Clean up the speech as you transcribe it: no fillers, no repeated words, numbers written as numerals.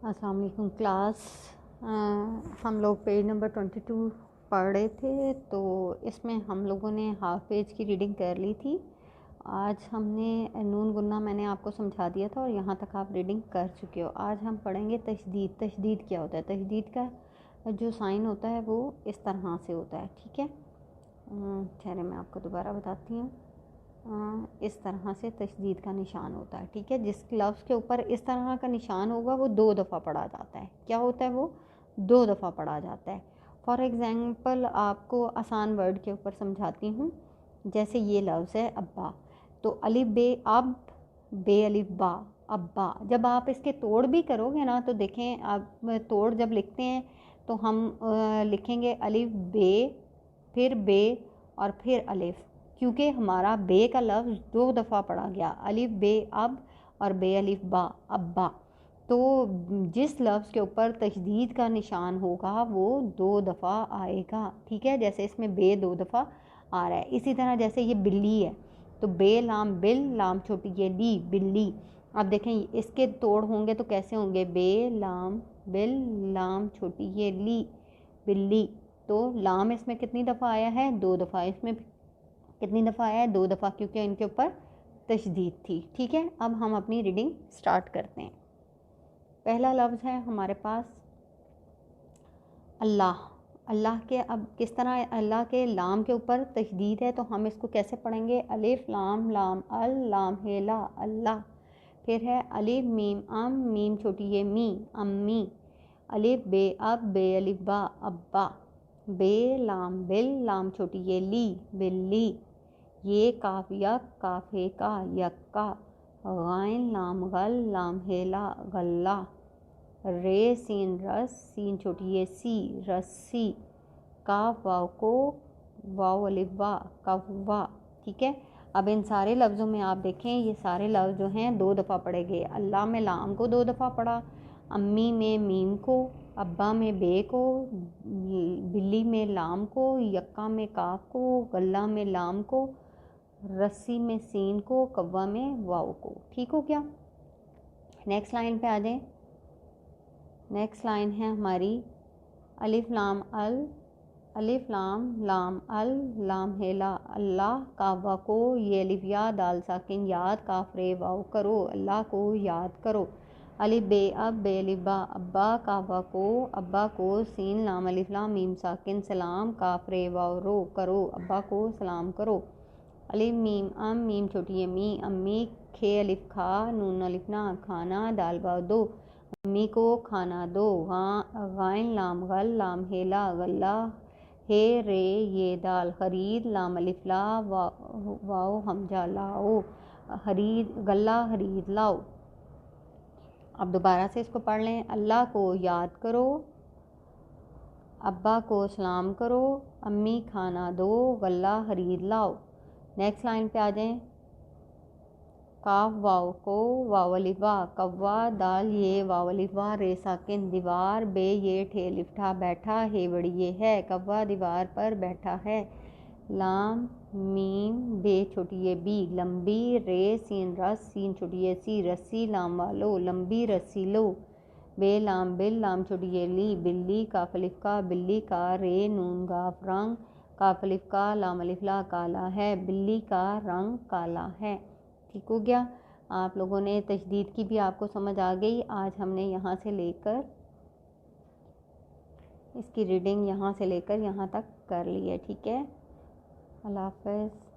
अस्सलाम वालेकुम क्लास। हम लोग पेज नंबर 22 पढ़ रहे थे, तो इसमें हम लोगों ने हाफ पेज की रीडिंग कर ली थी। आज हमने नून गुन्ना मैंने आपको समझा दिया था और यहाँ तक आप रीडिंग कर चुके हो। आज हम पढ़ेंगे तशदीद। तशदीद क्या होता है? तशदीद का जो साइन होता है वो इस तरह से होता है, ठीक है। चलिए मैं आपको दोबारा बताती हूँ। इस तरह से तशदीद का निशान होता है, ठीक है। जिस लफ्ज़ के ऊपर इस तरह का निशान होगा वो 2 दफ़ा पढ़ा जाता है। क्या होता है? वो 2 दफ़ा पढ़ा जाता है। फॉर एग्ज़ाम्पल आपको आसान वर्ड के ऊपर समझाती हूँ। जैसे ये लफ्ज़ है अब्बा, तो अलिफ बे अब, बे अलिफ बा, अब्बा। जब आप इसके तोड़ भी करोगे ना, तो देखें आप तोड़ जब लिखते हैं तो हम लिखेंगे अलिफ बे, फिर बे और फिर अलिफ, क्योंकि हमारा बे का लफ्ज़ 2 दफ़ा पढ़ा गया। अलिफ बे अब और बे अलिफ बा, अब्बा। तो जिस लफ्ज़ के ऊपर तशदीद का निशान होगा वो 2 दफ़ा आएगा, ठीक है। जैसे इसमें बे 2 दफ़ा आ रहा है। इसी तरह जैसे ये बिल्ली है, तो बे लाम बिल, लाम छोटी ये ली, बिल्ली। अब देखें इसके तोड़ होंगे तो कैसे होंगे? बे लाम बिल, लाम छोटी ये ली, बिल्ली। तो लाम इसमें कितनी दफ़ा आया है? 2 दफ़ा। इसमें कितनी दफ़ा आया है? 2 दफ़ा, क्योंकि इनके ऊपर तशदीद थी, ठीक है। अब हम अपनी रीडिंग स्टार्ट करते हैं। पहला लफ्ज़ है हमारे पास अल्लाह। अल्लाह के अब किस तरह अल्लाह के लाम के ऊपर तशदीद है, तो हम इसको कैसे पढ़ेंगे? अलिफ लाम लाम अल लाम हेला, अल्लाह। फिर है अलिफ मीम अम, मीम छोटी ये मी, अम्मी। अलिफ बे अब, बे अलिफ बा, अब्बा। बे लाम बिल, लाम छोटी ये ली, बिल्ली। ये काफ यक, काफे का, यक्का। गाइन लाम गल, लाम हेला, गल्ला। रे सीन रस, सीन छोटी ये सी, रस्सी। काफ वाव को, वाव अलिफ वा, कव्वा, ठीक है। अब इन सारे लफ्ज़ों में आप देखें, ये सारे लफ्ज़ जो हैं 2 दफ़ा पढ़े गए। अल्लाह में लाम को 2 दफ़ा पढ़ा, अम्मी में मीम को, अब्बा में बे को, बिल्ली में लाम को, यक्का में काफ को, गल्ला में लाम को, रस्सी में सीन को, कव्वा में वाव को। ठीक हो गया? नेक्स्ट लाइन पे आ जाएं। नेक्स्ट लाइन है हमारी अलिफ लाम अल, अलिफ लाम लाम अल, लाम हेला, अल्लाह। कावा को, ये अलिफ या दाल साकिन याद, काफ रे वाव करो, अल्लाह को याद करो। अलिफ बे अब, बे अलिफ बा, अब्बा। कावा को, अब्बा को, सीन लाम अलिफ लाम मीम साकिन सलाम, काफ रे वाव रो करो, अब्बा को सलाम करो। अलिफ मीम अम, मीम छोटी है मी, अम्मी। खे अलिफ खा, नून अलिफ ना, खाना, दाल बाव दो, अम्मी को खाना दो। गाइन लाम गल, लाम हेला, गल्ला। हे रे ये दाल, खरीद, लाम अलिफ ला, वाव हमजा लाओ, खरीद, गल्ला खरीद लाओ। अब दोबारा से इसको पढ़ लें। अल्लाह को याद करो, अब्बा को सलाम करो, अम्मी खाना दो, गल्ला खरीद लाओ। नेक्स्ट लाइन पे आ जाएं। काफ वाव को, वाव अलिफ वा, कव्वा। दाल ये, वाव अलिफ वा, रे साकिन दीवार। बे ये ठे लिफ्ठा बैठा, हे बड़ी ये है, कव्वा दीवार पर बैठा है। लाम मीम बे छोटी ये बी, लंबी। रे सीन रस, सीन छोटी ये सी, रस्सी। लाम वालो, लंबी रस्सी लो। बे लाम बिल, लाम छोटी ये ली, बिल्ली। काफ अलिफ का, बिल्ली का। रे नून गाफ रंग, काफ अलिफ का, लाम अलिफ ला, काला है, बिल्ली का रंग काला है। ठीक हो गया? आप लोगों ने तशदीद की भी आपको समझ आ गई। आज हमने यहाँ से लेकर इसकी रीडिंग यहाँ से लेकर यहाँ तक कर ली है, ठीक है। अल्लाह हाफ़िज़।